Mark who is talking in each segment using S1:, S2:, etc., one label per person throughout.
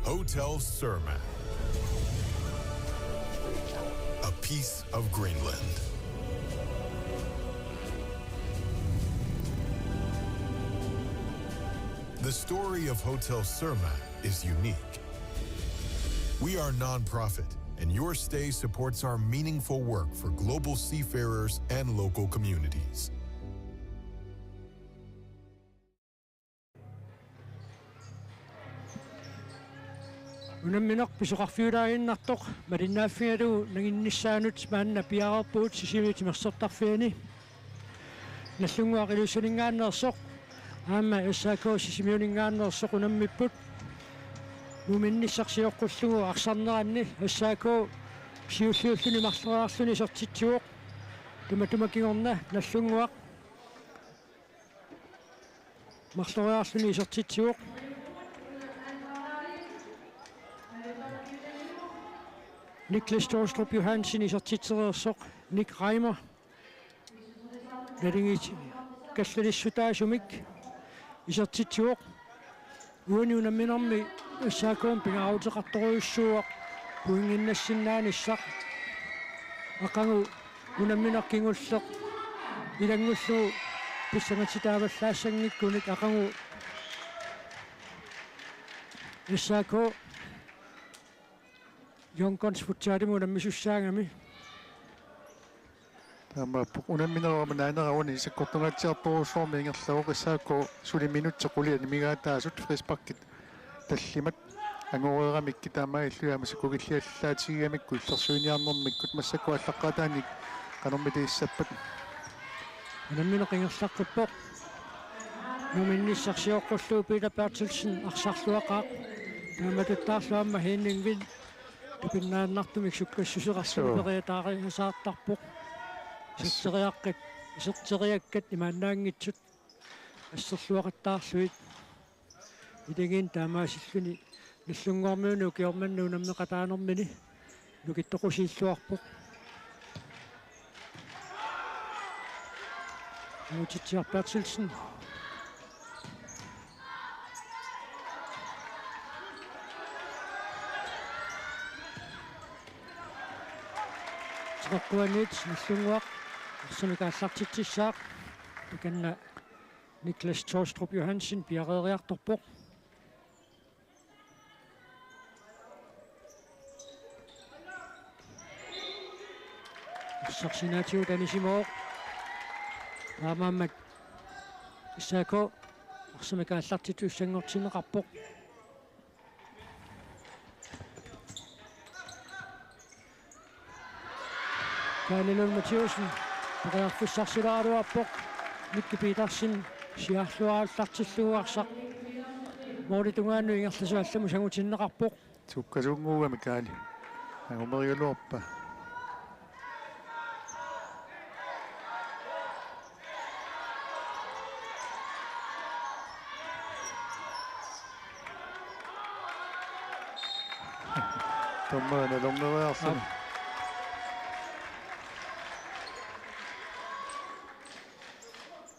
S1: Hotel Surma. A piece of Greenland. The story of Hotel Surma is unique. We are non-profit, and your stay supports our meaningful work for global seafarers and local communities.
S2: Unamminak pisuqarfiulaaginnartoq malinnaaffialu naginnissaanut maanna piararpuut sisimiutimersortarfiani nallunguaqiluusuningaannersoq aama issaakoo sisimiuningaannersoq unammipput muminnissarsiorqullugu arsarneranni issaakoo siulluulluni marleraarluni sortitsuoq tumatumakingorna nallunguaq marleraarluni sortitsuoq Niklas Torstrup Johansen isortitserersoq Nick Reimer Naringit kallalissutaasumik isortitsuoq uani unamminermi assaakoon pingaruteqartoruissuuaq puinginnassinnaanisaq aqangu unamminerkingulleq ilangullu pissangatitaavallaassanngikkunik aqangu assaakoo Jonkons futsaalimu nammisussaangami
S3: Tama unamminerama naanerauni isakkortungatsiartoruussuarmi ingerlavuq issaakko suliminutsequli nimigaataasut frisparkit tallimat angoreraamikki taama illuyaama sakukilliallaatigigamikku illersuiniarnermikkut massakku аллаққатааник qanormitiissappat
S2: unammineqingerlarquppoq muminnissarsiоққуллуу Peter Bertelsen arsarluaqaaq taamatuttaarluamma hiinningvin тупиннааннартумик суккассусеқарсупериатаари асаартарпоқ ситсериаққат исертериаккат имааннаангитсут ассерлуақаттаарлуит идэгин таамаасиллуни иллунгормиуну киорманну наммеқатаанермини нукиттоқусииллуарпоқ мутитсиарпаатсилсен Rakkuanit nallunguaq arsamikaallartitsissaaq takanna Niklas Torstrup Johansen piareeriartorpoq Sarsinatiu tanisimoq aamammat issaako arsamikaallartitussangortineqarpoq Kaalilun Mathiusen peqarfussarsilaaruarpoq Mikki Petersen siarluaallartilluuarsaq mooritungaannu ingerlasuallamu sangutinneqarpoq
S3: tukkasuunguugami kaali angumerigaluarpa tommaana lorneriarsami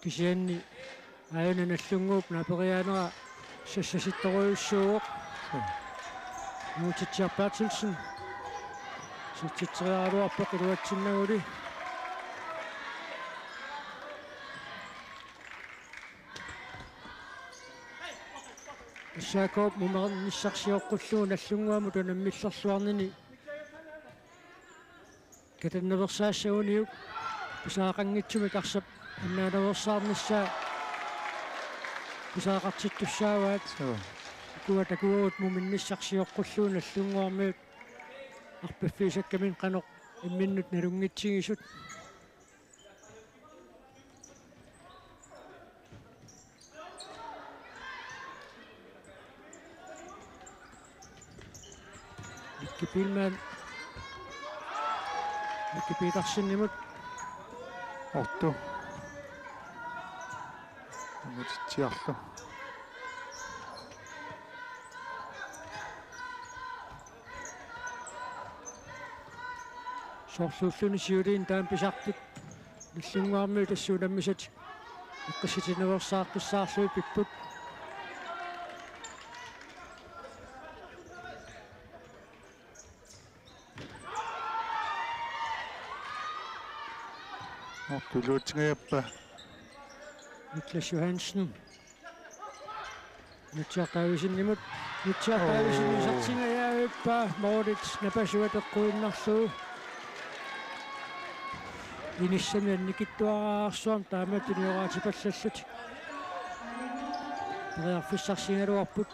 S2: kisianni ayuna nallunguup naperiaanera sassasittoruissuuq muutitsiarpaatsilsen sitsitseriaruarpoq iluatsinnaguli assaakooп mumernissarsiоққуллуу наллунгуаму танаммиллэрлуарнини катаннаверсаассагуниук писаақангитсумик арсап аннаанерсаарнissaа писаақартиттуссааваат куатакуут муминниссарсиоққуллуу наллунгуармиут арпаффисаккамин қаноқ имминнут налунгитсигисут Mikki Petersenimut
S3: Otto mutitsiarlu
S2: sorluulluni siuliin taan pisartut nallunguarmi tassuunammisat iqqissitineversaartussaarlui pipput
S3: Ортулуутингаяппа.
S2: Niklas Johansen. Nutsiartaavisinnimut. Nutsiartaavisinnusartingajaavippa Moritz napasuateqquinnarluu. Inissami annikittuaraarsuam taamatuniораатипаллаллут. Периарфиссарсингалуарпут.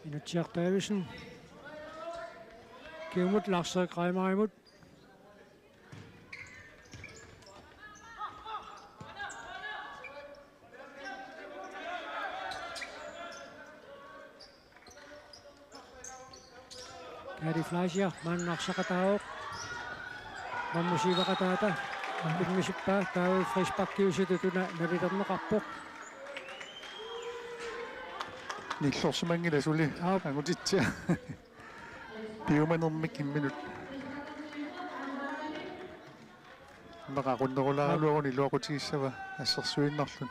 S2: Inutiartaavisen. Kiumut Lars-Erik Reimerimut. Gary Fleischer, mannarsaqataoq. Mammusiivaqataata. Kimmisippa taavu frispakkiusututuna naviterneqarpoq.
S3: Nillorsimangila suli angutitsia. Piumanermik imminut. Maqaqunnerularaluaruni luaqutigisava assersuinnarlun.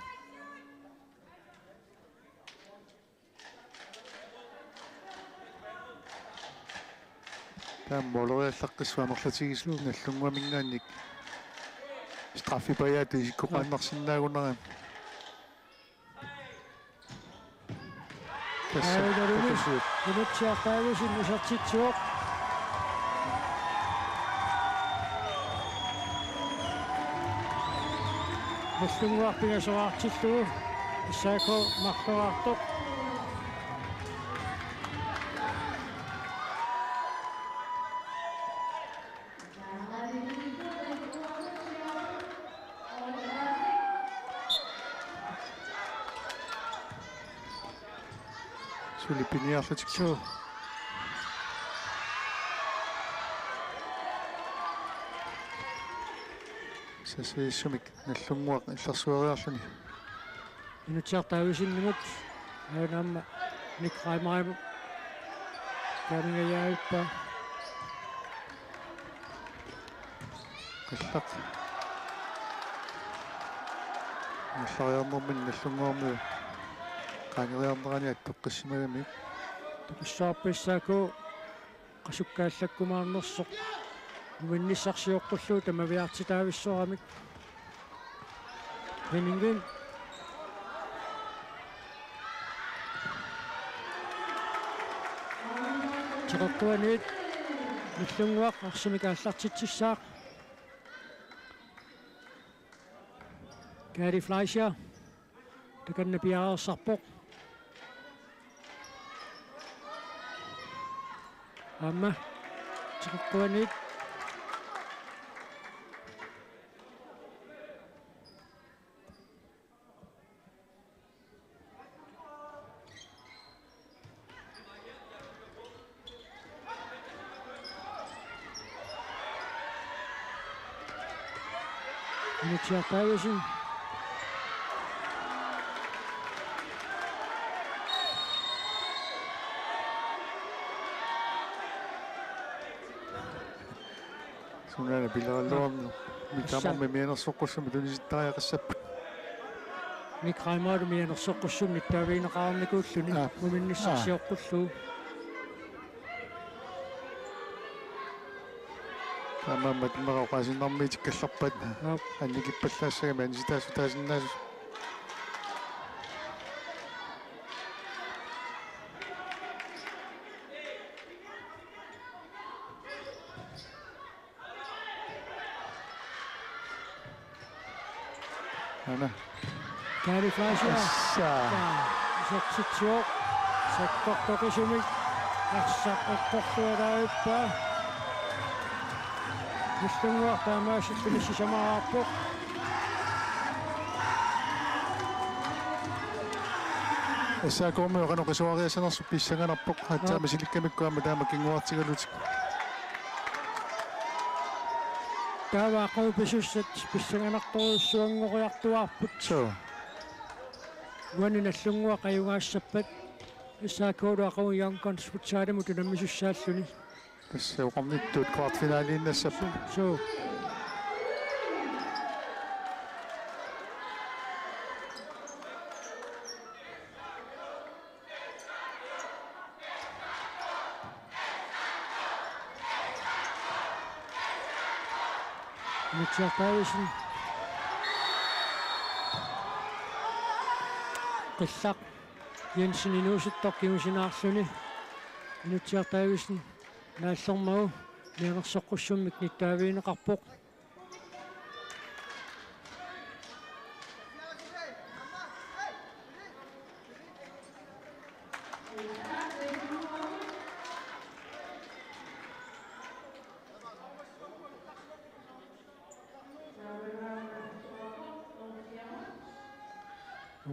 S3: Taammooleriallaqqissuanerlatigislu nallunguamingaannik straffipayaati ikkoqaannarsinnaagunneram.
S2: Inutiartaavisin usartitsuoq. Nallunguarpingasoraartilluu issaako marleraartoq.
S3: Sulipiniarlutiksu. Sasissumik nallunguaq illersuariarluni.
S2: Inutiartaavisinnimut aunamma Nick Reimerimut. Kamingajaavippa.
S3: Qallaq. Nallariarnermin nallunguarmiu. Qaangeriarnerani attoqqissimagami.
S2: Tuqissaarpissaako qasukkaallakumaarnersoq. Muinnissarsiuqqullu tamaviartitaavissoramik. Henningen. Tiqaqquaniit nallunguaq arsimikaallartitsissaaq. Gary Fleischer. Takannapiaarersarpoq. Amma tiqaqquaniit Inutiartaavisin.
S3: Sunana pilaralluarnu. Mitamormi mianersoqqussumu tunisittaariaqassappu.
S2: Nick Reimerimut mianersoqqussum nittaaviineqaarnikuulluni muminnissarsiuqqullu.
S3: Taamammat imaqaqaasinnarmiitikkallarpat. Annikippallaassagami ansitaasutaasinnaasu. Ana.
S2: Gary Fleischer. Sortitsuoq. Sakkortoqisumik. Arsaqqorluaraippa. Nallunguartaamaasittunissamaraarpoq.
S3: Assaakormiu qanoqisuariasanersu pissanganarpoq hatsaama silikkamikkuama taama kinguartigalutik.
S2: Taavaaqamu pisussat pissanganartoruussuangoriartuarput.
S3: So.
S2: Uani nallunguaq ajungaassappat. Issaakkooluaqamu young consfutsaalimu tunammisussaalluni.
S3: tässä uqornittuut kvartfinaaliinnassap
S2: So. Nyt sieltäisin qissaq Jensen inuusittorkimusinaarluni nyt sieltäisin naallermagu nianersoqqussummik nittaaviineqarpoq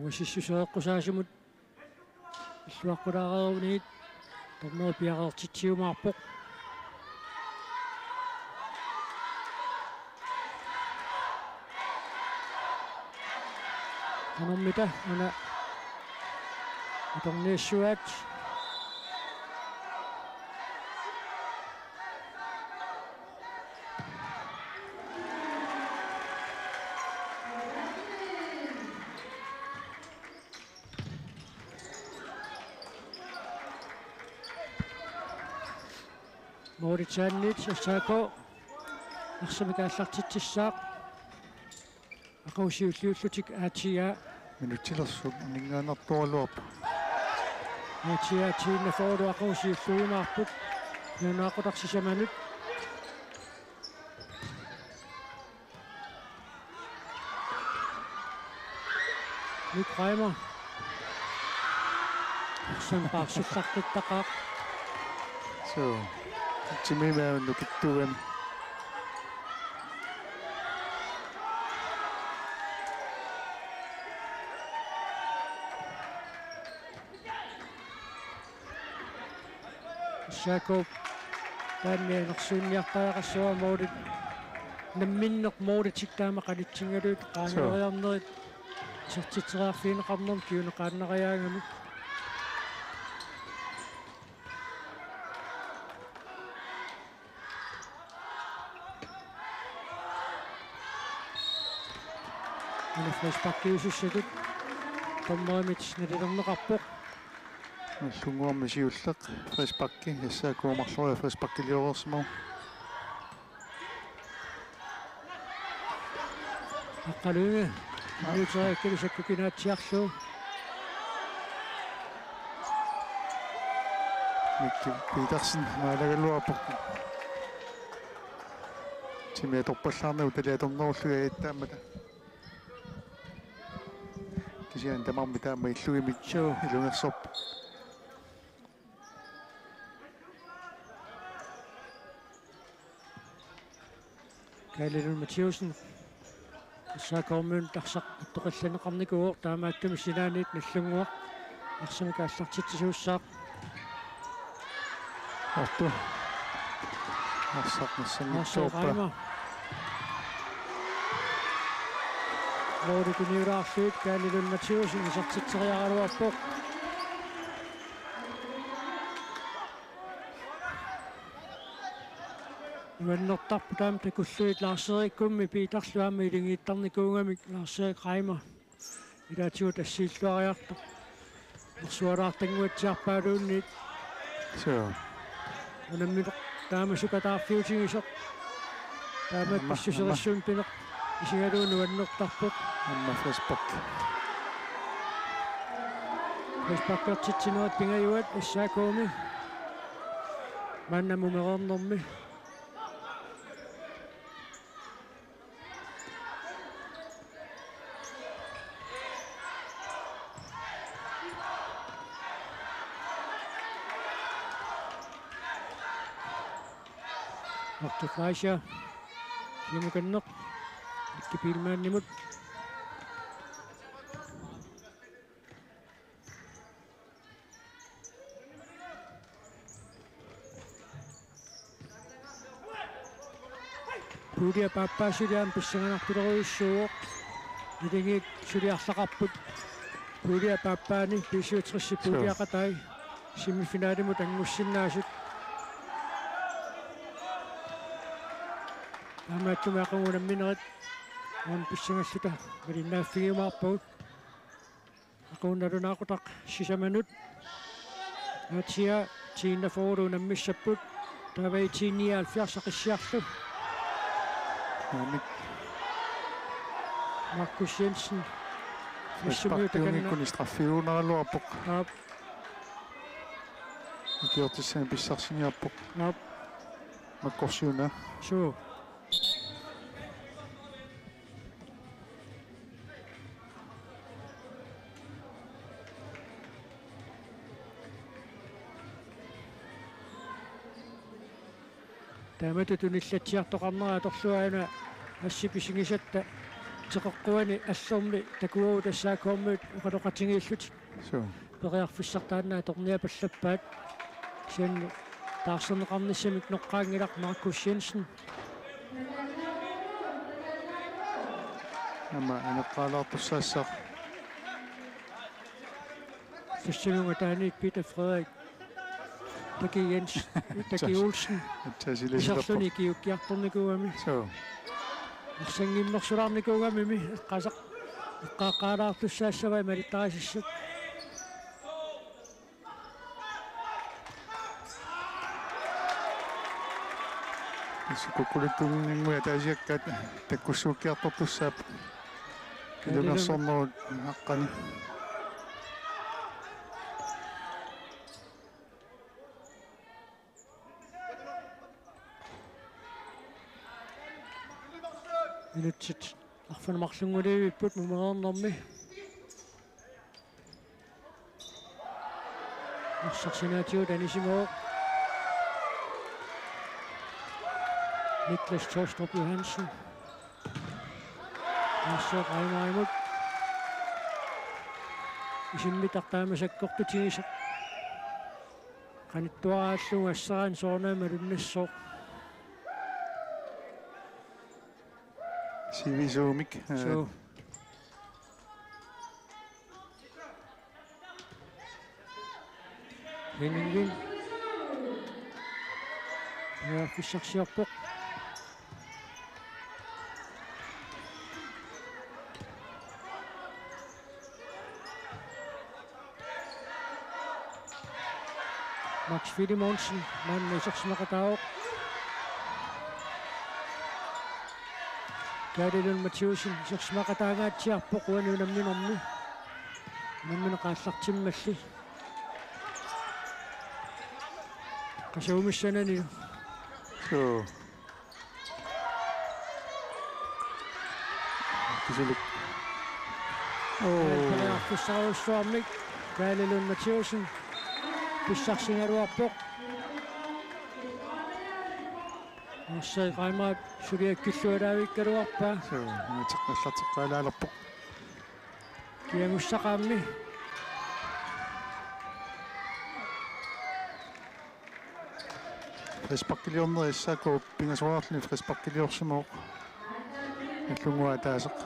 S2: Uusissuseeqqusaasimut illuaqqulaareeruniit torneri piaqeertitsiumaarpoq anermita ana atorniissuat Mauritaniit saako arsamikaallartitsissaaq aqusiulliullutik aatia
S3: minutilersut ningaanartualuap
S2: aatia tiinnaforu aqusiulluimaarput nunaaqutaqsisamanut nyt Reimer arsampaarsullartittaqaaq
S3: so timimaa nukittugan
S2: Jacob tannianersuunniartaqassuа moodit namminneq mooditik taamaqalitsingaluut qaaneriarnerit sertiteriarfiineqarnerm kiuneqaannariaangami Frisbakkiusussatut tommoimit nalilerneqarpoq
S3: allunguarmi siulleq frisbakki yassaakuumarlua frisbakkiliorersimagu
S2: aqqaluunga anuuteriakkalusakkukinaatsiarluu
S3: mikki piitarsin maalagalluarpoq timiatorpallaarnagu taliatornerulluga iittaamata kisian tamarmi taama illugimik ilungersorp
S2: Kaalilun Mathiusen saakormuun tarsaq attoqallaneqarnikuuor taamaattumi silaaniit nallunguaq arsamikaallartitsisuussaaq
S3: ortu arsaqnassannitsuuppa
S2: Moodikuniuraarluut Kaalilun Mathiusen isartiteriaraluarpoq Nuannertarpu taam takulluit laarserikkummi piitarluaamma ilingiittarnikuungamik Lars-Erik Reimer ilaatigut assiilluariartoq nersualaartanguatsiarpaaluunniit
S3: so
S2: unammileq taamasukataarfiutigisoq taamat pissuserissuun pineq isigaluun nuannertarpoq
S3: amma frisbak
S2: Frisbakkertitsinerat pingajuat assaakuumi mannamumerernermi Artuqaisia kimukanneq ikkipiilmaannimut Puudia paappaasuliaan pissanganarpileruissuuq ilingiit suliarlaqarput Puudia paappaani piisuutrissi puudiaqatai semifinaalimut angussinnaasut таамааттумаақугуна минерит писсангассута малиннааффигимаарпагут aqunnalunaaqutaq sisamanut atia tiinnaforu nammissapput tavai tiinniaalfiarsaqqissiarlu Markus Jensen
S3: Kun straffiunaluarpoq
S2: aap
S3: ikiortissaani pissarсиниарpoq
S2: aap
S3: makkorsiuna
S2: suu тааматутуниллатсиартоқарнера торлуаана ассиписигисатта теқэққуани аллерми такуау тассаакуармут уқалоқатингииллут
S3: so
S2: периарфиссартаанаа торниапаллаппаат сиан таарсернеқарниссамик ноққаангилақ Маркус Jensen
S3: ama anaqaalaartussaassaq
S2: фиссинунга тааник Peter Frederik Taki Jens Taki Olsen
S3: taasilisерпо
S2: серлуни киуккиарторникуугами
S3: so
S2: арсангиммерсулаарникуугамими қасақ эққааққаалаартуссаассавай малиттарисиссут
S3: сукукулиттунгингуя таасиаккаат таккуссууккиарторtussаап илунерсорнерут аққани
S2: инутсит арфанамарлунгулиивиппут мумерернэрми арсарсинаатиут анисимоо Niklas Torstrup Johansen Asso Reimaimut Isimmitартаамасаккортутигисақ каниттуарааллуга ассараан соорнаамалуннассоо
S3: сивисуумик
S2: so Henning ja fissarsiarpoq Max Fidimonsen man isaqsmaqataaoq Kaarilun Mathiusen isaqsmaqataangaatsiarpoq uanuunamminermi намминеқааллартиммалли qasuumissanani
S3: so kisulik
S2: Pissarussuarmik Kaarilun Mathiusen pissarsingaluarpoq Assai qaimaat suliakkillualaavikkaluarpaa
S3: so teqqallarteqqaalaalerpoq
S2: kiangussaqaammi
S3: фрисparkiliorneri issaaku pingasuarluni frisparkiliorsumoq аллунгуа таасеқ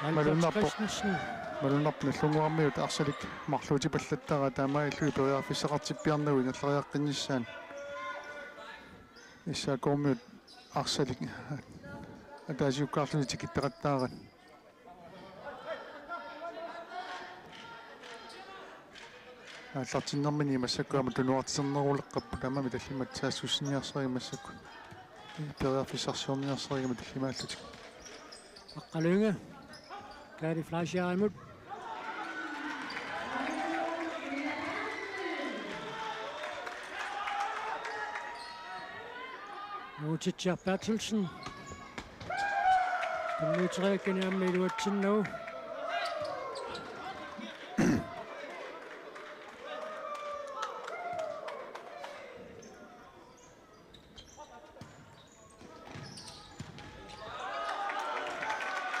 S2: Albert Christensen
S3: малунарпна аллунгуармиут арсалик марлуути паллаттара таамаиллуи периарфиссақартиппиарнагуи наллариаққиннissaан иссаакуармиут арсалик атаасиуккаарлуни тикипператтаарат аллартиннэрмини массаккуама тунуартисернерулеққаппу таамами таллимат таассуссиниарсари массакку периарфиссарсиорниарсаригама таллимааллутик
S2: Aqalunga Kari Flashiaimut Mutitja Bertelsen Mutrekken er med uatsinnu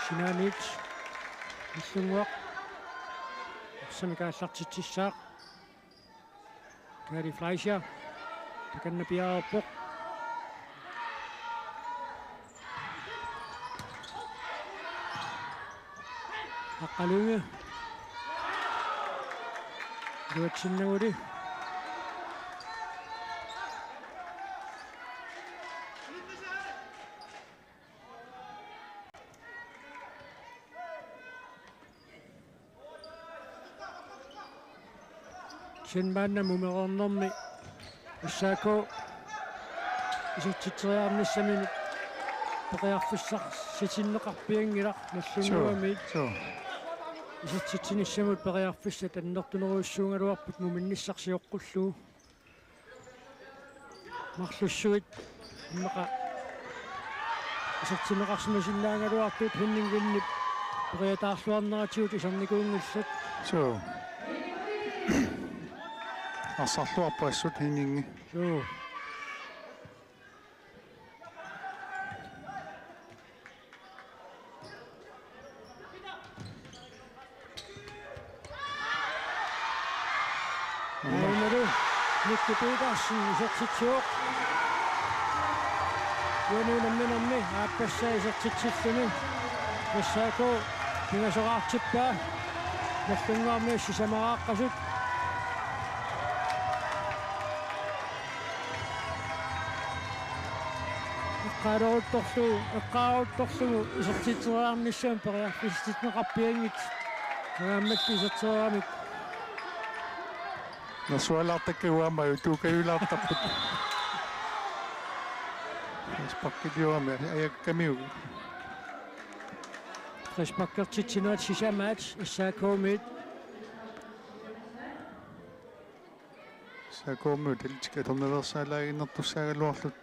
S2: Sinanit Issungwaq Samikaallartitsissaaq Kari Fleischer takannapiaarpoq аққалунга дуатсиннагули синбаанна мумерорнэрми ассаако исутситериарниссамини пеқиарфиссар ситиннеқарпиангилар наллунгуами исутситсиниссамут пеқиарфисса таннертунеруйуссуунгалуарпут муминниссарсиоққуллуу марлуссуит иммақа исутсинеқарсимасиннаангалуартут хиннингиннип пеқиатаарлуарнератиут исарникуунгиллат
S3: Асарлуарпаассут хининги.
S2: Joo. Aimeru, Mikki Petersen, isartitsjuuq. Joni nammi, aappassa isartitsilluni. Massaako, pingasoqaartippaa. Nallungaarmiussi samaraaqqasut. Eqqaaruuttorlugu isartiteriarnissaam periarfistitneqarpiangit. Naammalli isarteriamik.
S3: Nasualaartakkuaama tuukayulaartarput. Spakkiliorami ayakkamiu.
S2: Respakkertitsinuat sisamaat issaakuumit.
S3: Saakuumu talitska tornelersaalaainertussaagalluarlut.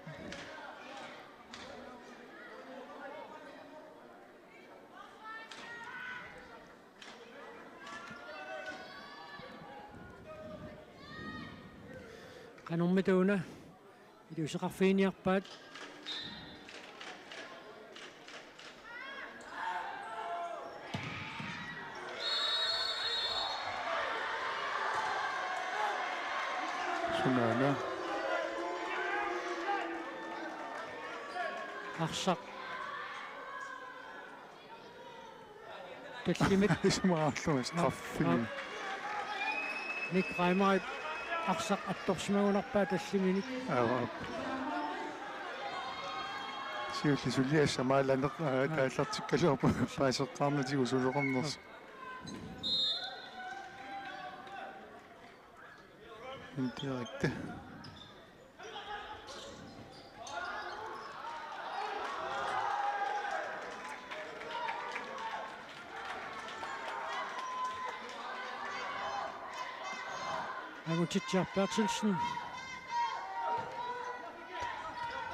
S2: Qanormituuna iluseqarfiiniarpaat
S3: Sunaana
S2: арсақ таллимит
S3: исмаарлугас qaffini.
S2: ник раймайт арсақ атторсимагунарпаа таллиминик
S3: Сиуллисулиасса мааланеқ тааллартиккалуарпа паасеққарнатигу сулеқарнерс. Интеракте.
S2: Agutitjar Bertelsen.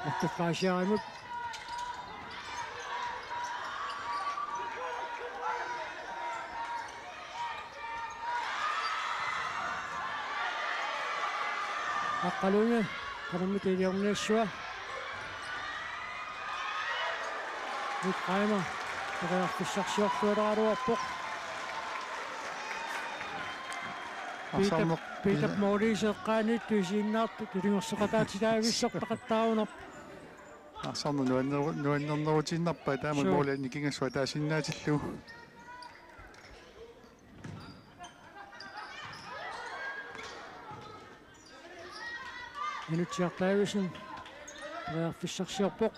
S2: Efterfraasiarimut. Aqqalunga qanermut iliorniassua. Nik Reimer. Peqarfissarsiorlualeraluarpoq. Peter Morris eqqaanit tuisiinnaartu tulingerseqataatilaavissortaqattaarunar
S3: Асарна нуаннернерутиннарпа таама мооле никингассуа таасиннаатиллу.
S2: Minutiartaavisen peqarfissarsiorpoq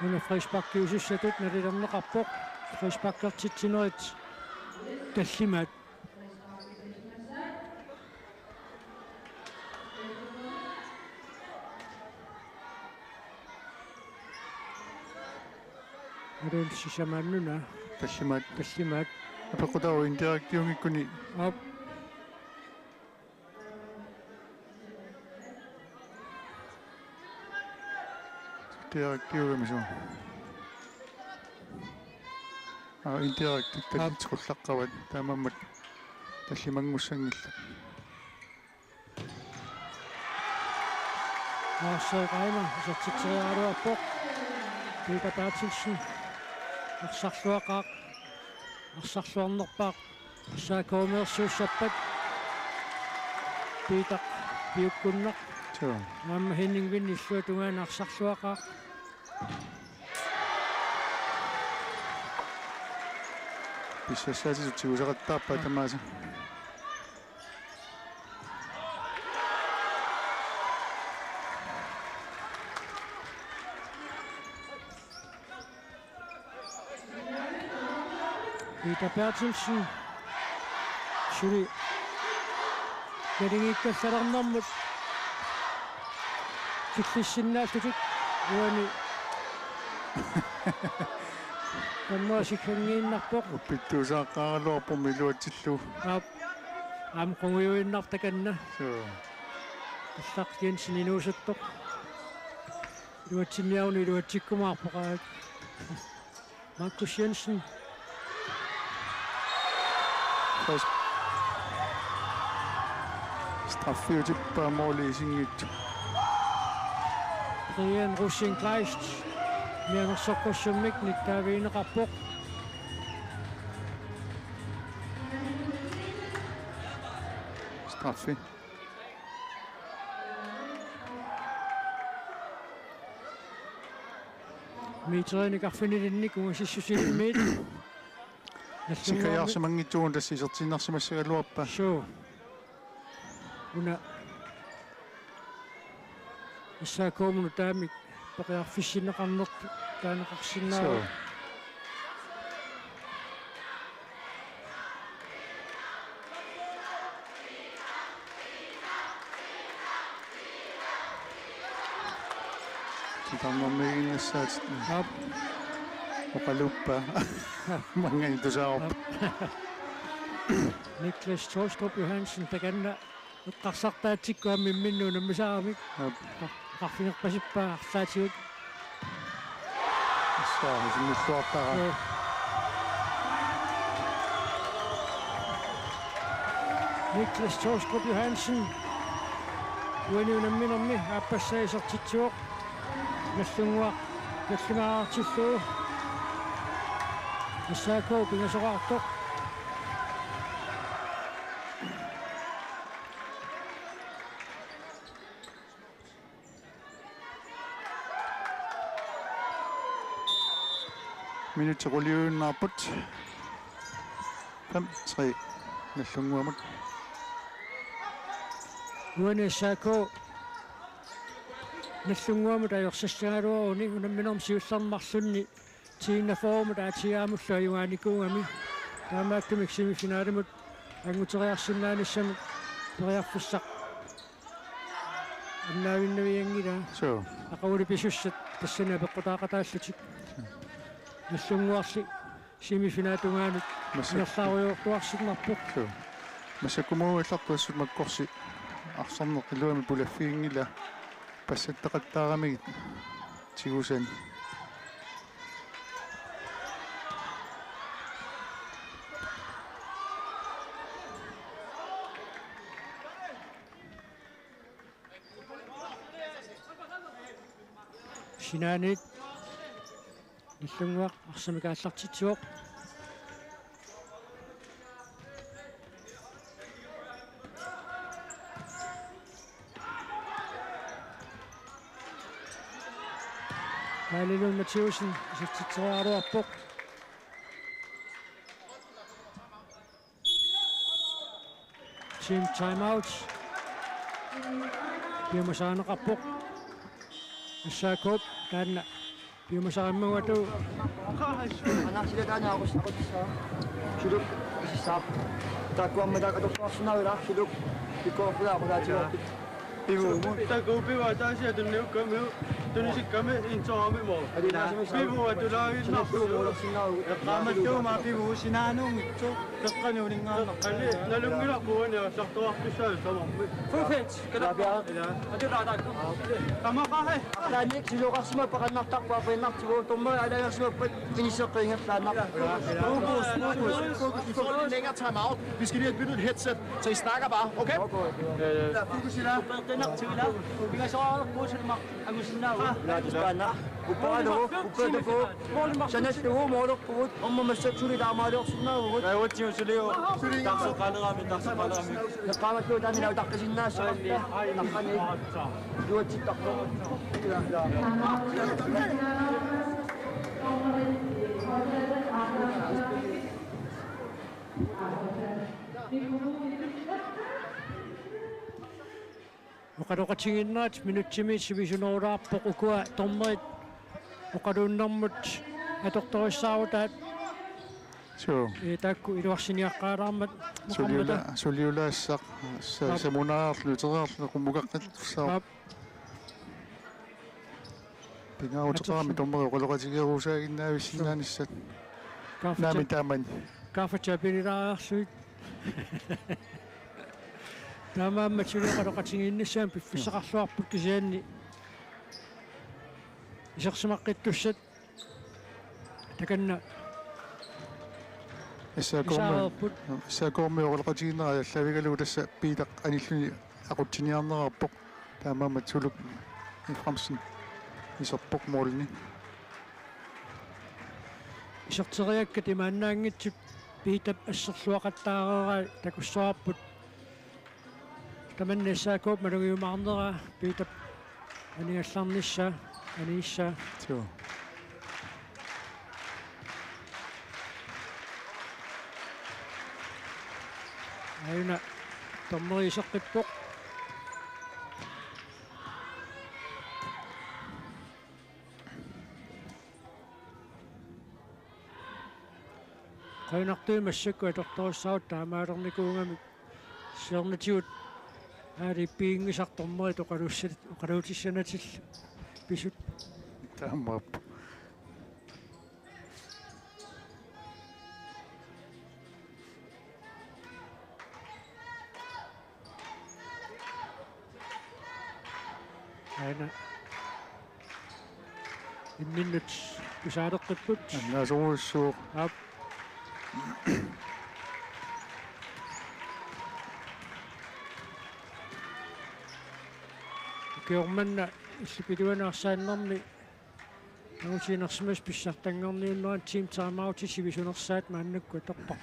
S2: Una frisbakkiusussatut nalilerneqarpoq frisbakkertitsinerit tallimaat Nurun sisamaannuna tallimaat
S3: апеқутару интерактиунгиккуни
S2: ап
S3: интерактиугамису интерактик таллитсқуллаққават таамаммат таллимангуссангилла
S2: Reimer isartiterialuarpoq Peter Bertelsen арсарлуақаақ арсарлуарнерпаақ саакоомерсууссаппат Peter пиуккуннақ
S3: Joo.
S2: Mamma Henning vinnissuotungaan arsarsuaqaaq.
S3: Pissassaatisutsiusaqattaappa tamaasa.
S2: Peter Bertelsen. Suli. Keringikkassararnermut. Tiklissinnaallutut uani. Tammaasikhungiinnarpoq.
S3: Pittuusaaqaaraluarpumi luatillu.
S2: Am qunguiuinnartakanna.
S3: Joo.
S2: Allaq Jensen inuusuttoq. Luatsinniaruni luatsikkumaarpoqaat. Markus Jensen.
S3: Straffiutippaa måliisingit.
S2: Brian Rosenkleist. Miangersoqqussummik nittaaviineqarpoq.
S3: Straffi.
S2: Miiteriiniqarfinilinnik ungasissusilimiit.
S3: Sikajаарsimangitsuun tassisertinarsimassagaluarpa.
S2: Sure. Una issa komunu taamik paqiarfissinneqarnert taanaqarsinnaa.
S3: Joo. Sitammarmiiginnassaat.
S2: Ap
S3: Oqaluppa. Mangaitusaarp.
S2: Niklas Torstrup Johansen takanna eqqarsartaatsikkuammi minnuuna misaaramik. Qarfinerpasippaa arsaatigut.
S3: Saa sinnissuartara.
S2: Niklas Torstrup Johansen. Uaniunamminermi aappassaisartitsuoq. Nallungua nallungaartilluu. Issaakoo pingasoqartoq.
S3: Minutteruliuunnaarput. 5-3 nallunguamut.
S2: Uani Issaakoo nallunguamut ajorsassagaluaruni unamminerm siullarmarlunni tiinnaformu taatiaamullu ajugaanikuungami taamaattumik semifinaalimut anguteriarsinnaanissami periarfissaq annaavinnaviangila
S3: Joo.
S2: aqavuli pisussat tassana peqqutaaqataallutik nallunguarli semifinaatugaanut nerlaaruyortuarsinnarpuq.
S3: Joo. Massakumauillartuassut makkorsi arsorneqiluami pulaffiingila passattaqattaaramigit tigusan.
S2: Sinaanit nallunguaq arsamikaallartitsuoq Kaalilun Mathiusen sittiteriaruarpoq team timeout piumasaaneqarpoq Issaakop taanna piumasaarimmaguatu
S4: Anaksilakanya ako sa kotisa. Siluk, isisap. Takuang madakatopasnaw siluk. Iko ako na ako dati.
S5: Pivo, takupiwa tasia tunniu kami, tunnisik kami insoami mo. Pivo atulangin na pivo. Kamatyo ma pivo sinanong so kanuning nga nakali. Nalungila ko niya sa tuwak siya sa mga.
S4: Perfect. Grabe ako. Adi rata ko.
S5: Tama ka eh.
S4: Lanik siluk ako sa pakanak pa pa nak siguro tumba ada yang sa finisher ko ingat lanak.
S6: Fokus. I får lidt længere time-out. Vi skal lige have byttet et headset, så I snakker bare, okay?
S4: Fokus sila. Nak sila. Bilang soal ko sa mak. Ang gusto na. Lagi pa na. Uppaalo, uppatako. Sanattugu moorqut, ommamassatsuli taamaaliorsunnaavut.
S5: Aiwatsi sulio. Taqsoqalerami.
S4: Qaamattuu taamina taqqasinnaassaaqta. Taqqani. Duatsittaqto.
S2: Uqaluqatinginnaat minutsimi sivisunoraappoq ukua tormerit uqaluunnermut atortorissaavutaat
S3: So
S2: taakku iluarsiniaqqaalaarmat
S3: suliulaassaq samunaarlu teriarlu qumugaqqattussаа pingautaqaami tormeri uqaloqatigeruusaaginnaavissinaanissat naami taaman
S2: kaafatsaapililaaarsuit таамаамма сулеқалоқатингииннассаам пиффисеқарлуарпут кисианни исерсимаққиттуссат таканна
S3: исаакорми оqalqatiginnera аллавигалу тасса пиитақ аниллуни aqutсиниарнерарпоқ таамаамма сулук ифрамсин исерпоқ моолни
S2: исертериакка тимааннаангитсуп пиитап ассерлуақаттаарераа такуссуарпут tamanne saakop malugiumaarnera piitap aniallarnissa aniissa
S3: so
S2: ayuna tormeriiseqqippoq qainartuimassakku atortorissaut taamaalernikuungami siernatigut ари пиингисартормери тоқалуссат оқалуутиссанатил писут
S3: таамаап
S2: айна инниннут писаалеққиппут
S3: аннаасоруссуу
S2: ап киорманна иллипилуанаарсааннэрми нуусинерсимас писсартангерниуннуан тим таамаути сивисунерсаат мааннакку тоққо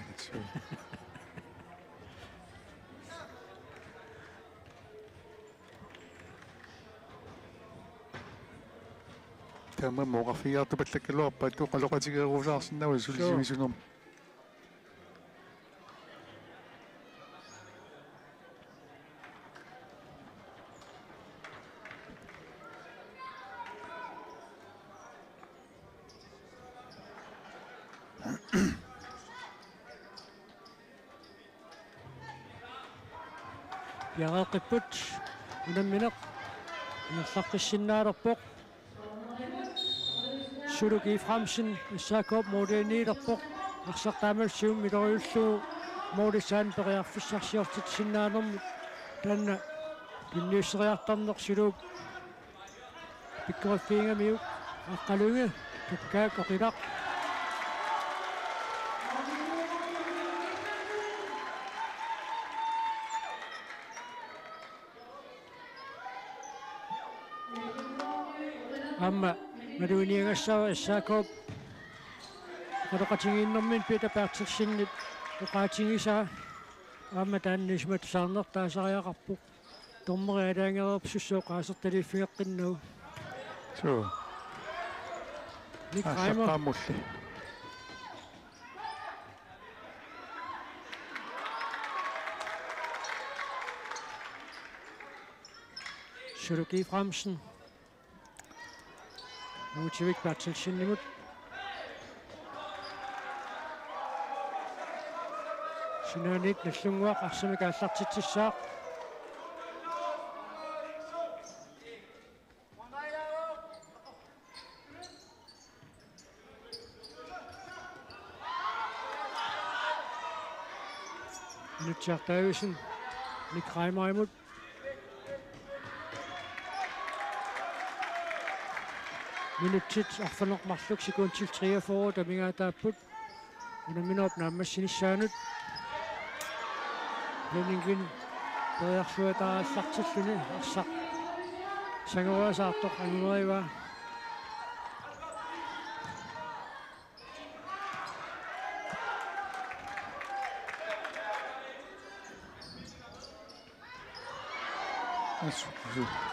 S3: таама моқафиартупаллаккалуарпаат тоқалоқатигеруусаарсиннава сулисивисунерм
S2: ягаақиппут унамминеқ нерлаққиссиннаалерпоқ сулуки фрамсин исаакоп модениилерпоқ арсертаамалсуум милориуллуу моодисаан периарфиссарсиортит синнаанермут таанна пинниуссериартарнеқ сулууп пиккериффиингамиук аққалунги таккаак оқилақ амма малуиниагассава иссаакоп qaloqatigiinnermin pitapaartirsinnit uqaatigisaa аама тааннисмат саарнертаасариақарпуq тормери алаангеруп суссоо qaasерталиффигеққиннау
S3: so
S2: никраймер Suluki Framsen Nutivik Bertilsinimut Sinanit nallunguaq arsamik aallartitsissaaq Nutjartaavisen Nikraimarimut Minuttit arfanermarluk sekuntil 43 tamingaataapput unaminup naammassinissaaanut Lenningin periarsuataraallartilluni arsaq sanguruasaartoq angeriva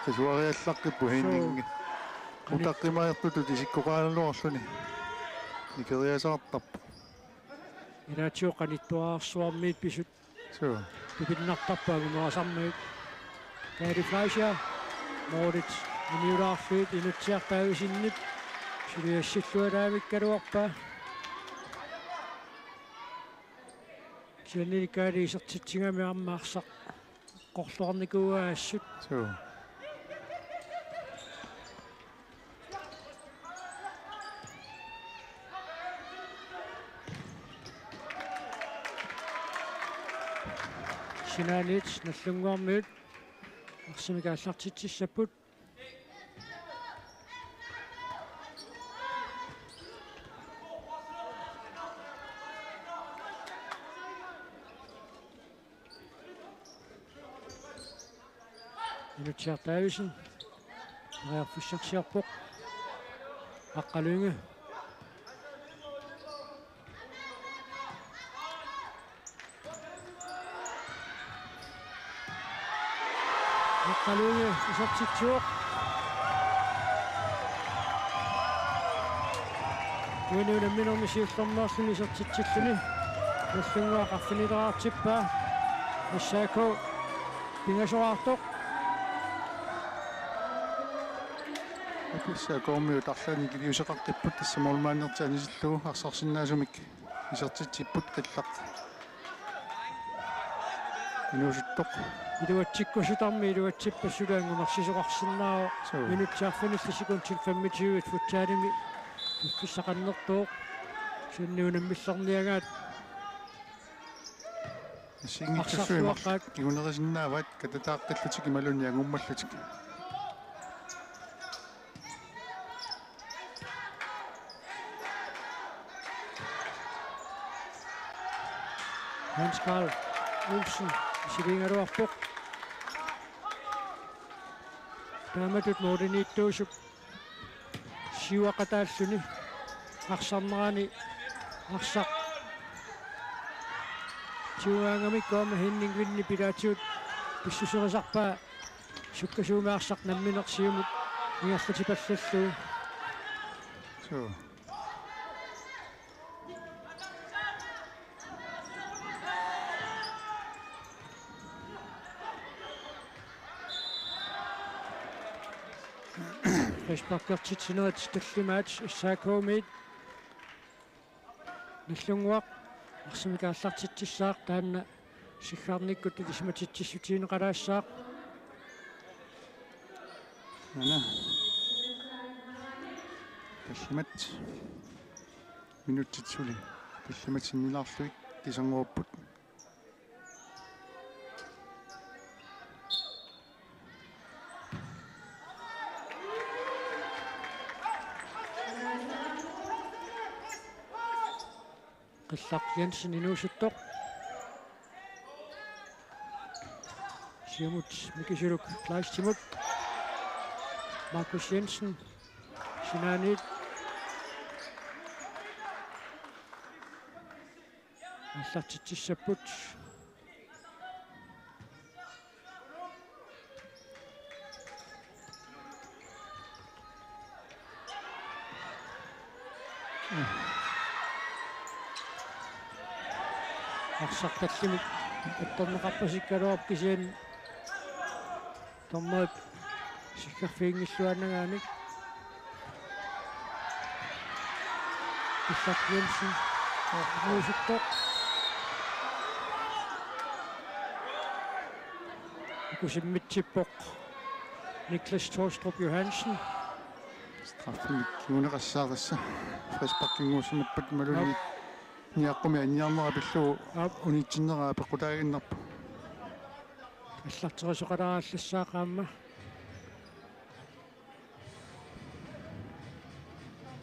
S3: qisuariallaqqipu hinningi utaqqimaertutu tisikkoqaalalluarluni ikeriasaqartarpu
S2: Inaatio qanittuaarsuarmiit pisut
S3: so
S2: pipinartarpaagu noasammiit Gary Fleischer Moritz iniulaarluit inutsiartaagusinnip suliassillualaamikkaluarpaa sianilikaali isertitsigami ammaarsaq qorluarnikuuaassut
S3: so
S2: Sinanit nallunguarmiut арсимикааллартитсиссаппут инутсиартаависин аярфиссарсиарпоқ аққалуинга Qaluunga isartitsuoq Uinuunamminormi siullarnaarluni isartitsilluni nallunguaq arfinileraartippaa assaako pingasoraartoq
S3: аписсаакоормиут арлаани килиусеқартиппут тассамоолмааниертааниsillugu арсарсиннаасумик исертитсиппут қаллақ инуусуттоқ
S2: Iluatikkussutarmi iluatippassulaangumarsisoqarsinnaaru minutiarfinillisikuntil 25 futsaalimi uffissaqannertuuq sunniunammillarniagaat
S3: сингитсуимар кигунерисиннааваат кататааққиллутик ималуни ангуммаллутик
S2: Hans Karl Olsen silingaruarpoq taamatut moodiniittuusuk siuaqataalluni арсарнерани арсақ тиуаангамиккуама хиннингвинни пилаатиут писсусерисарпаа суккасуумаарсақ намминерсиумут ингерлатипаллаллуу
S3: so
S2: Respakkertitsineret tallimaat issaakuumit nallunguaq арсимикааллартитсissaaq таанна сиггаарниккут тисматитсиссутиинеқалаассаақ
S3: нана таллимат минуттитсули таллиматсиннилаарлуик кисангууппут
S2: qillaq Jensen inuusuttoq siumut mikisuluk klaistimut Markus Jensen Sinanit аллартитсиссаппут арсарталлимик атторнеқарпасиккалуарп кисиан томмат сиккарфиингиллуанагааник Markus Jensen орнуусуттоқ кусиммитсиппоқ Niklas Torstrup Johansen
S3: страффик кигунеқассаатасса фреспаккингуусумаппат малуни ниаққуми анниарнерапиллуу унитсиннераа пеқутаагиннарпу
S2: аллартерисоқаларааллассаақаама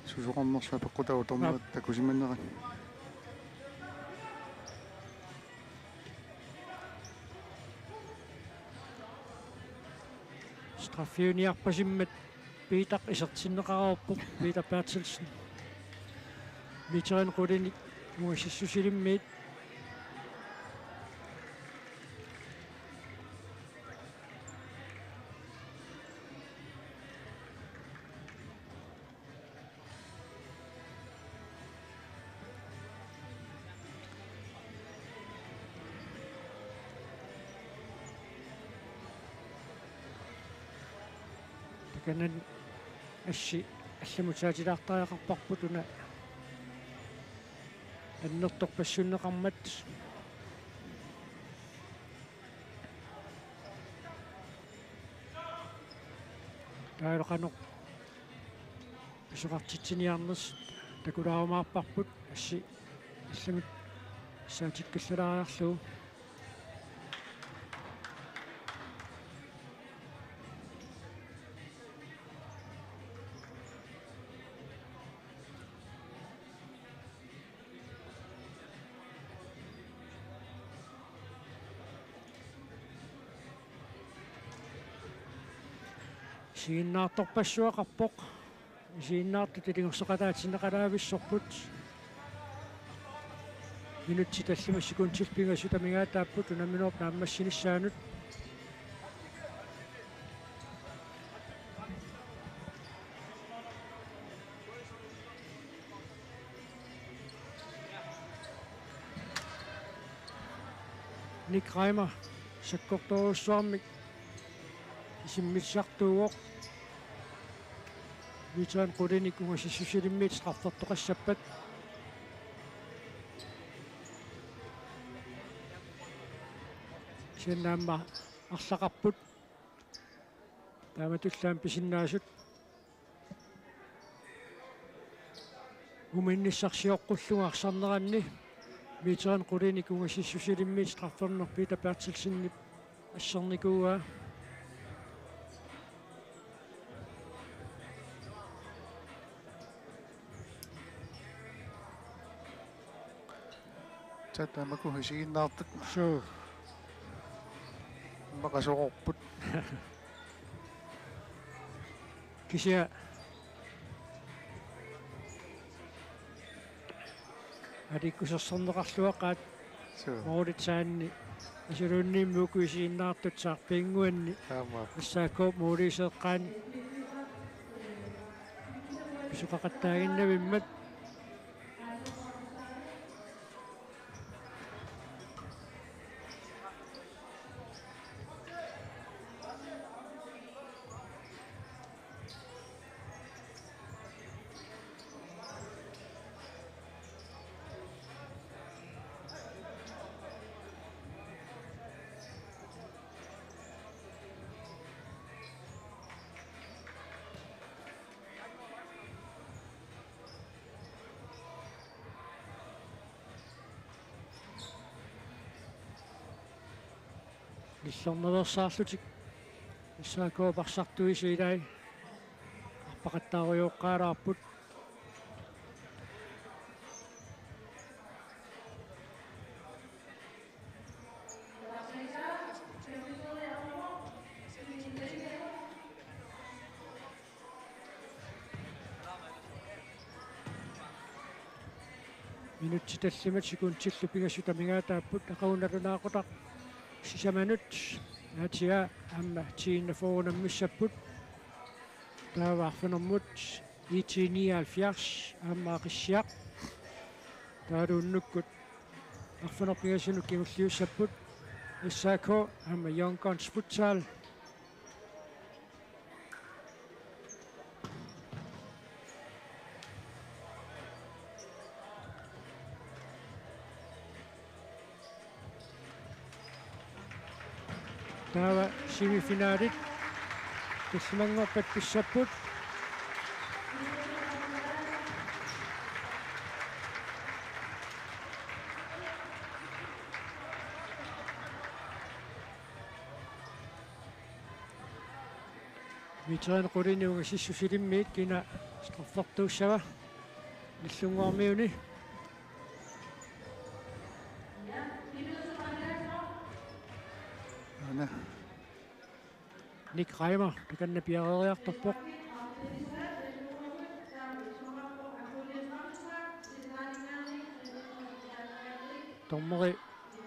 S3: сусоқарнерсуа пеқутаагу торнерат такусиманнера
S2: Strafiuniarpasimmat Peter isartinneqaruarpuq Peter Bertelsen Miteren Rudinik muassissusilimmiit таканан асси алламутаатилаартариақарпарпут уна аннерторпассуннеқармат таалоқанеқ писоқартитсиниарнерс такулаамаарпарпут асси алламут саатиккаллалаариарлуу сииннаарторпассуақарпоқ сииннаарту тилингорсоқалаатсинеқалаависсорпут минутси таллимассикун тилпингасу тамигаатааппут унаминооп нааммассиниссаанут Nick Reimer саккорторуссуармик исиммиссартууоқ витаан qulini кунгасиссусилиммит страффертоқассаппат синнаамма арлақарпут тааматуллаам писиннаасут уминниссарсиоққуллунга арсарнеранни витаан qulini кунгасиссусилиммит страффернерпи тапаатсилсиннип ассерникууа
S3: таамаку хисигиннаартак
S2: суу
S3: мақасоқорпут
S2: кися адиккусерсернеқарлуақаат мооритсаанни асулууннииммуукуисииннаартут саарпингуанни
S3: таама
S2: ассааккоп моорисеэққаан писуқақаттаагиннавиммат иллернерсаарлутик иссаакуапарсартуисиилай арпақаттааруйоққаалаарпут минутси таллимат секундтиллу пигассу тамигаатааппут ақауналунаақутақ сисаманут атиа амма тииннафорунаммиссаппут тааваарфинэрмут итиниалфиарс аммаақиссиақ таалууннуккут арфинерпигасунук кимуллиуссаппут иссаако амма йонгконспутсаал таава семифиналит тусмангорпат писсаппут витаан qulini ungasissusilimmiit kina straffertuussava nillunguarmiuni
S3: ана
S2: Nick Reimer takanna piareeriartorpoq tormeri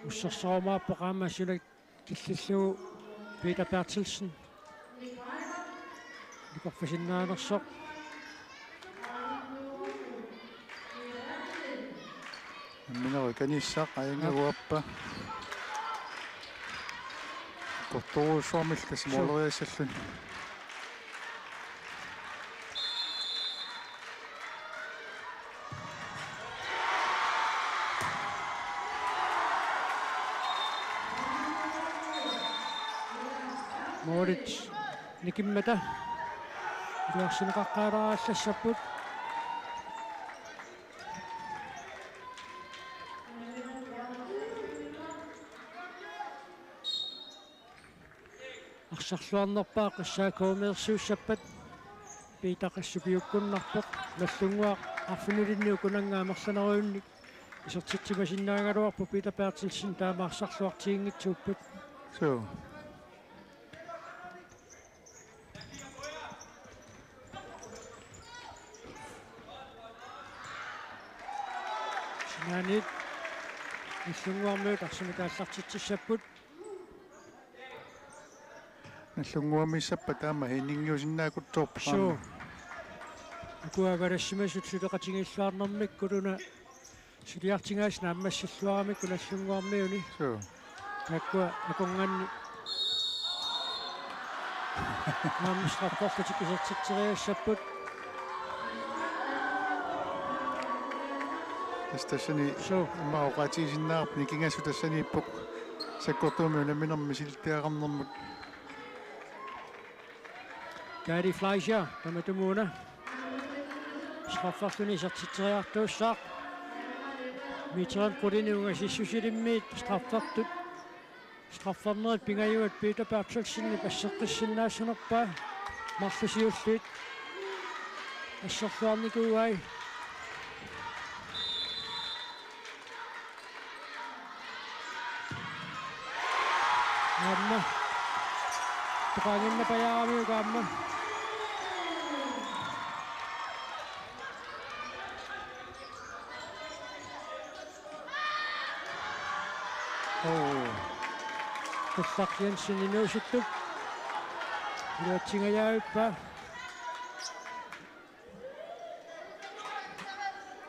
S2: ussерсоромааппоқ аамаассулак киллиллугу Peter Bertelsen никорфасиннаанерсоқ
S3: минеро каниссаа аингагуаппа кортуусуармил тасмоолериассаллун
S2: Moritz nikimmata iluarsineqaqqaalaрааллассаппут арсарлуарнерпаа қиссаакуумеерсууссаппат питақассупиуккуннарпоқ наллунгуа арфинулинниу кунангаамерланеруунник исертитсимасиннаагалуарпу питапаартилсин таамаарсарлуартиингитсууппут
S3: So.
S2: Sinanit наллунгуармиут арсимикааллартитсиссаппут
S3: Наллунгуамиссаппа таама хиннингиусиннаакутсоорпа.
S2: суу акуагалассимасут сулеқатингиллаарнэрмик кулуна сулиартингаас нааммассиллуарамик наллунгуармиуни
S3: So.
S2: таккуа аконганни нааммисраппарлутик исертитсериассаппут
S3: Тассани
S2: суу
S3: маоqatiisinnаарп никингасу тассанииппоқ саккортуумиу наминерми силтиақарнэрмут.
S2: Gary Fleischer таматумуна страффартуни исертитсериартууссаа митран кулиниунгасиссусилиммиит страффартут страффарнерит пингаюат Питер Патриксинни пассеққиссиннаассанерпаа марлусиуллит ассерлуарникууай амма тукаангинна паяамиугаамма Kussaqjensen inuusuttup iluatsingajauppa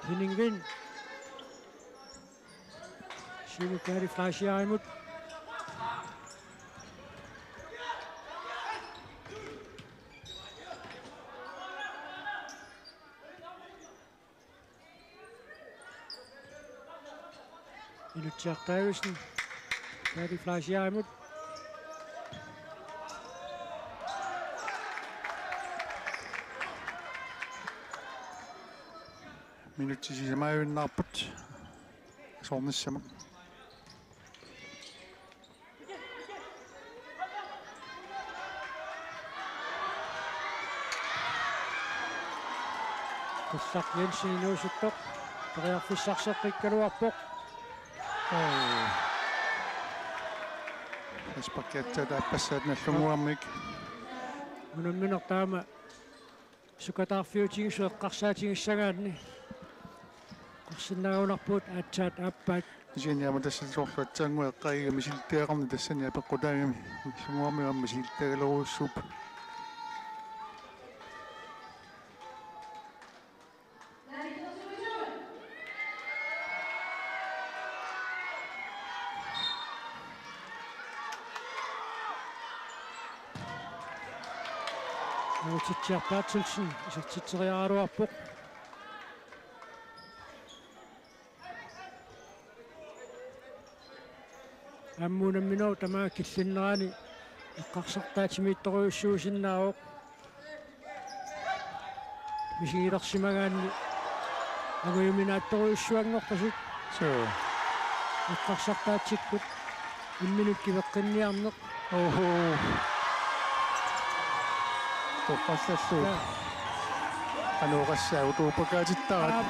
S2: Hiningvin Simukari Fleischiaimut Ilutsiartaavisen Gary Fleischiaimut
S3: Minuuttisisamaajuinnaarput soornissamak.
S2: Kussaqjensen inuusuttoq teriarfissarseqqikkaluarpoq
S3: Аспаккиатсаа пассаат наллунгуармик
S2: Munamminertaama sukatаарfiutigingsуэққарсаатингиссагаанни qarsinnaagunarpuut aatsaat aappaat
S3: исиниама тассасоорфатсаангуа эққаигами силтиақарни тассани апеққутаагами наллунгуармиамма силтиагалеруussууп
S2: Titsiarpaatsulsin isertitseriaraluarpoq аммунамминоо тамаа киллиннерани эққарсартаатимиитторуйуссуусиннааоқ мисигилерсимагаанни агуйуминаатторуйуссуангорпасут
S3: so
S2: эққарсартаатсиккут имминут кивеққинниарнеқ
S3: тоққассаллу ануоқассаа утуупакаатиттарат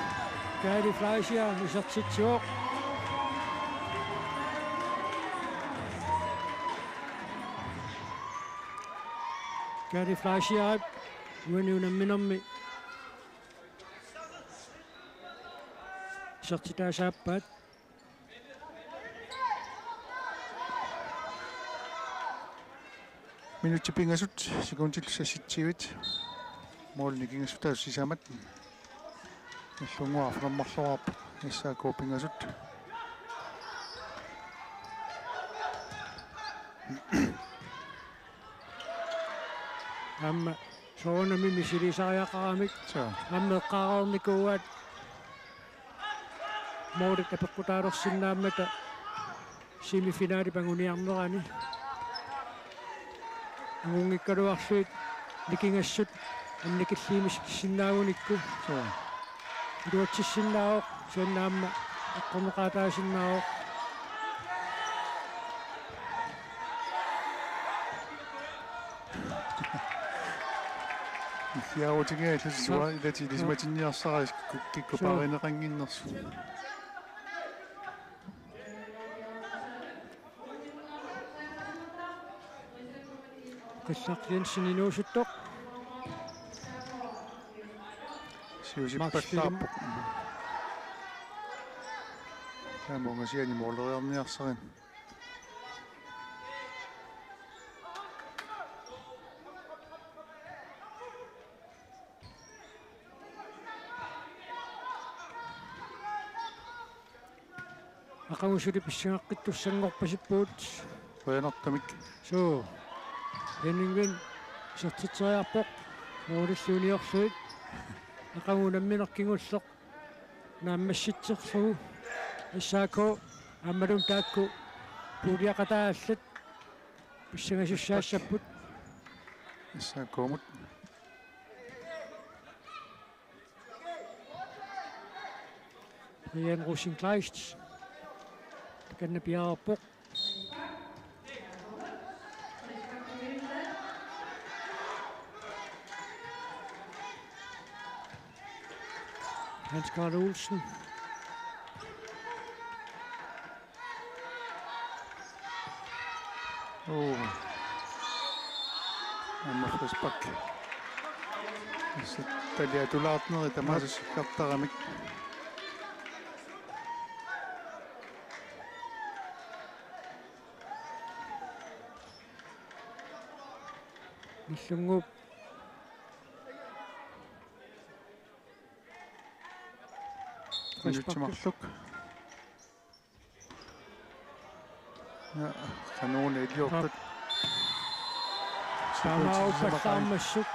S2: Gary Fleischer исертитсуоқ Gary Fleischer униунамминерми исертитаасааппаат
S3: минутипингасут секундиллуссасситсивит моолникингасутаассисамат наллунгуарфнаммарлуарп иссаакуупингасут
S2: амма соонами мисилисариақарамик аммеққараарникууаат моодик апеққутаалерсиннааммата семифинаали пангуниарнерани Angungikkaluarsuit likingassut annikilliimis kissinaagunikku iluatissinnaavoq suannaamma eqqorneqaataasinnaaroq
S3: Issiarutingaa tassua ilati lismatinniarsaris kikkupaarineqanginnersu.
S2: qissarliansin inuusuttoq
S3: Siusippallaarpoq. Taamongasiani mooleriarniarsarin.
S2: aqangusuli pissangaqqittussangorpasippuut
S3: Qoyanartamik.
S2: so Henningvin sertiteriarpoq muulissuuniorsuit aqangunamminerkingulleq naammassitsersugu issaako ammalun taakku puuliaqataallat pissangasussaassapput
S3: Issaakoomut.
S2: Brian Rosenkleist kannapiaarpoq Hans Karl Olsen
S3: Ammerfrispak. Taliatulaartneri tamaasiskartaramik.
S2: nillungup
S3: Nutsimарлuk. Ja, kanuun eliortat.
S2: таамауппаллаармассук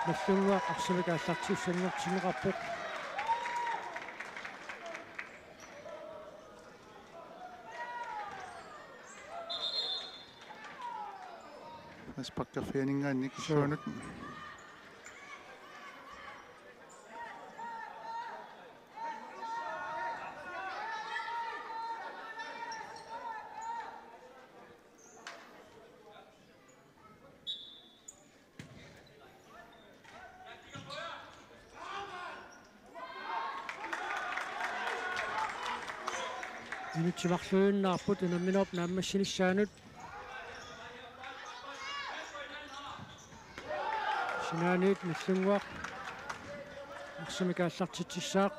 S2: наллунгуа арсимикааллартиуссангортинеқарпоқ
S3: Спаккафианингаанник исуанут.
S2: инутсимарлуиннаарпут инамминерп нааммассинissaanут синаанит наллунгуақ арсимикааллартитсissaaq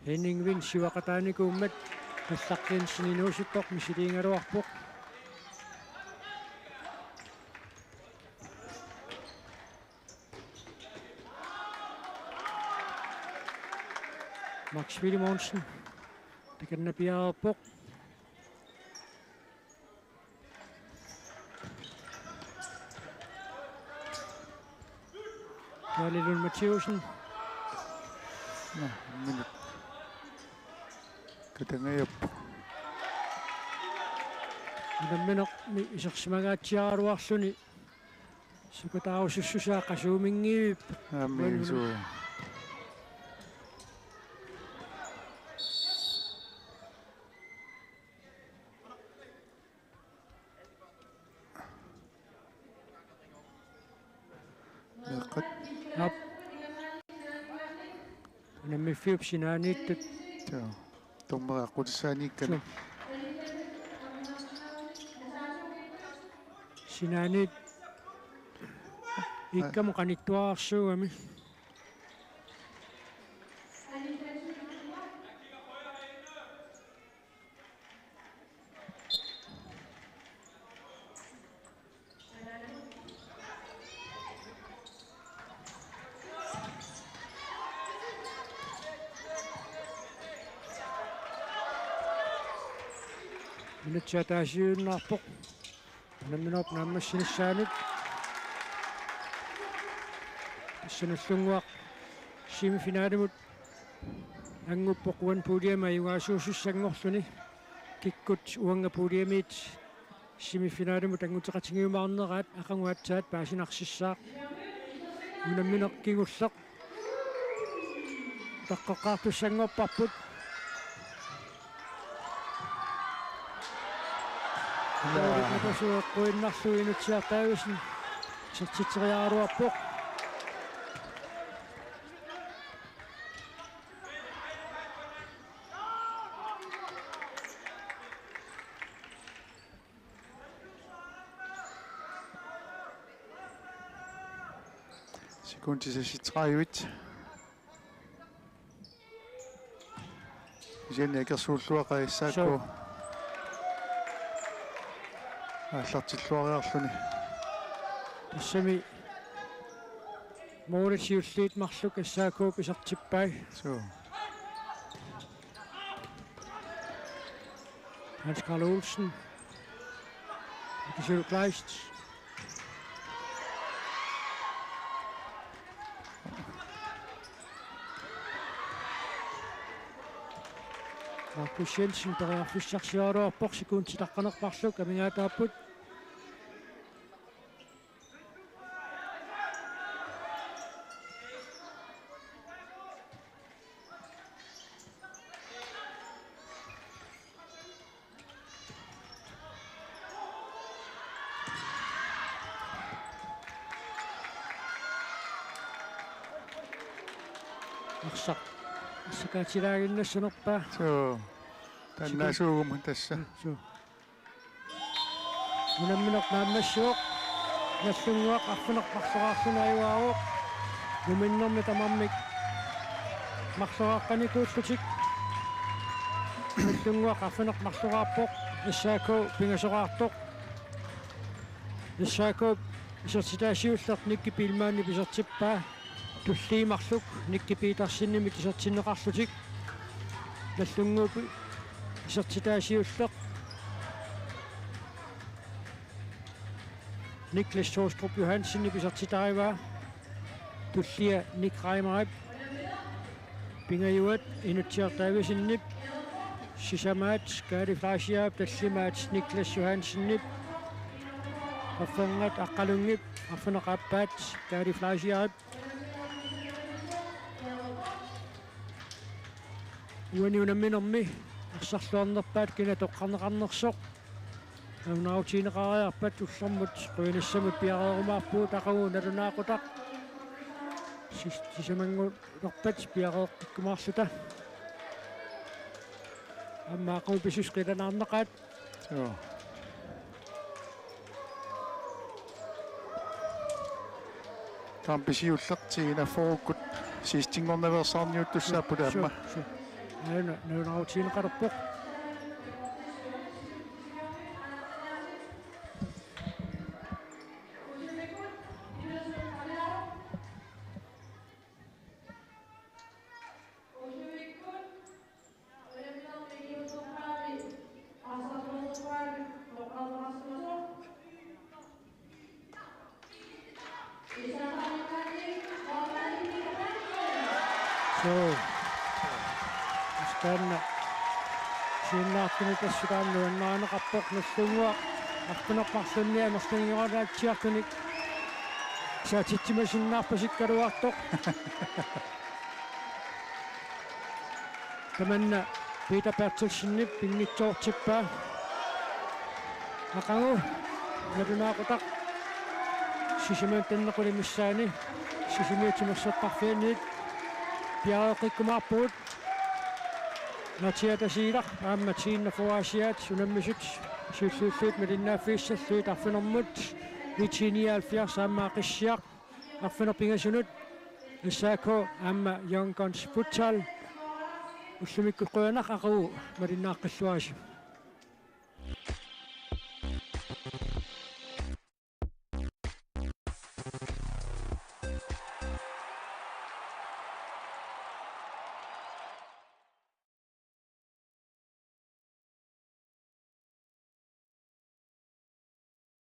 S2: Henningvin siwaqataanikuummat қаллаққиинсиниnuusuttoq мисилиингалуарпоқ Max Willemonsen, det kan den blive på. Kærlig Lund Matheusen.
S3: Minut. Katangayap.
S2: Den minder isaqsimagaatiaruarsuni. Sukatausussusaa qasuumingiip.
S3: Amen so.
S2: Op. Nemmi fiup sinaaniittut.
S3: Joo. Tuommoja kutsaaniikkaan.
S2: Sinaaniit. Ikkam qanittuaarsuugami. Minutsaataasiuunnaarpoq namminop naammassinissaanik саналлунгуақ семифинаалимут ангуппоқуан пулиама югаасуусуссангорлуни киккут уангапулиамит семифинаалимут ангутеқатингиумаарнераат ақангуатсаат паасинарсиссаа унамминеқ кигуллеқ таққоққартуссангорпарпут напасуэққуиннарлуинутсиартаависни сертитериааруарпоқ
S3: секундисаситраавит исианниакерсууллуақаиссаакку ааллартиллуариарлуни
S2: тассами моорисиуллиит марлук ассаакууп исартиппай
S3: соо
S2: Hans Karl Olsen Kjell Kleist Markus Jensen периарфиссарсиаруарпоқ секундтитаққанерпарлук амингаатааппут арсақ сакатилаагиннассунерпаа
S3: соо таннаасуугум тасса
S2: суу унамминеқ нааммассуоқ нассунгуақ арфинеқмарсораарлунааюаавоқ нуминнэрми тамармик марсорааққаникууллутик нассунгуақ арфинеқмарсораарпоқ иссааку пингасораартоқ иссааку исертитаасиуллерт никки пилмаани писертиппаа туллиимарлук никки питарсинними тисертиннеқарлутик наллунгуупи исертитаасиуллеқ Niklas Thorstrup Johansen i Bisartitaiva Tullia Nick Reimarip Pingajuat Inutiartaivisinip Sisamat Skadi Flashiap Tallimat Niklas Johansen nip Affangat Aqalungip Affanaqappat Skadi Flashiap Uaniunamminermi Arsarluarnerpaat kina toqqarneqarnersoq Nautiinaqariarpat ullermut quinassamut piareerumaarpuut aqagu nalunaaqutaq sisamangulerpat piareeqqikkumaarluta аммаақу писусқиланаарнеқаат
S3: соо тамписиуллертигина фоокут систингорнаверсаарниуттуссааппута амма
S2: наутиинеқарпоқ Tassutaannuannaanaqarpoq nallungua artunerparlunnia merlungioralaatiartunik saatittimasinnаарpasikkaluartoq tamanna Peter Bertelsinnip pinnitsoortippaa aqagu nalunaaqutaq sisimaantannequlimissaani sisimiutimersertarfianniit piareeqqikkumaarpuut Natiatasiilaq aammatsiinna fuaasiaat sunammisut suulluulluut malinnaaffiissalluut arfinermut vitiniaalfiars aammaaqqissiaq arfinerpingasunut issaako aamma young guns futsal ullumikkuqquanaq aqu malinnaaqqilluaasi